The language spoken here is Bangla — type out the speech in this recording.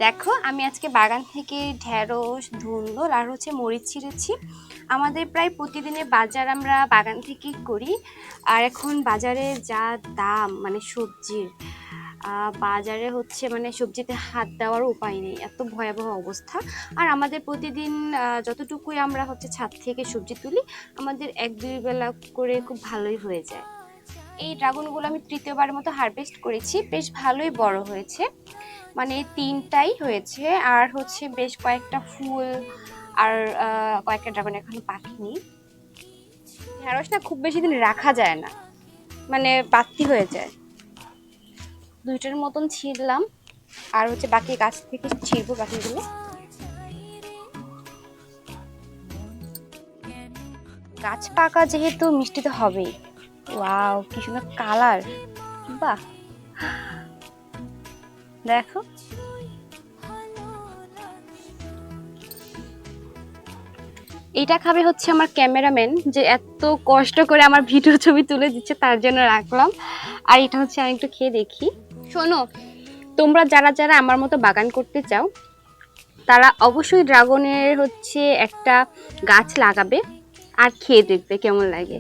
দেখো আমি আজকে বাগান থেকে ঢেঁড়স, ধুন্দুল আর হচ্ছে মরিচ ছিঁড়েছি। আমাদের প্রায় প্রতিদিনের বাজার আমরা বাগান থেকেই করি। আর এখন বাজারে যা দাম মানে সবজির, বাজারে হচ্ছে মানে সবজিতে হাত দেওয়ার উপায় নেই, এত ভয়াবহ অবস্থা। আর আমাদের প্রতিদিন যতটুকুই আমরা হচ্ছে ছাদ থেকে সবজি তুলি, আমাদের 1-2 বেলা করে খুব ভালোই হয়ে যায়। এই ড্রাগনগুলো আমি তৃতীয়বারের মতো হারভেস্ট করেছি, বেশ ভালোই বড় হয়েছে, মানে 3টাই হয়েছে। আর হচ্ছে বেশ কয়েকটা ফুল আর কয়েকটা ড্রাগন এখনো পাকেনি। ঢেঁড়স না খুব বেশি দিন রাখা যায় না, মানে বাতি হয়ে যায়। 2টার মতন ছিঁড়লাম, আর হচ্ছে বাকি গাছ থেকে ছিঁড়বো বাকিগুলো। গাছ পাকা যেহেতু মিষ্টি তো হবেই। ওয়াও কি সুন্দর কালার, বাহ দেখো। এটা খাবে হচ্ছে আমার ক্যামেরাম্যান, যে এত কষ্ট করে আমার ভিডিও ছবি তুলে দিচ্ছে, তার জন্য রাখলাম। আর এটা হচ্ছে আমি একটু খেয়ে দেখি। শোনো, তোমরা যারা যারা আমার মতো বাগান করতে চাও, তারা অবশ্যই ড্রাগনের হচ্ছে একটা গাছ লাগাবে আর খেয়ে দেখবে কেমন লাগে।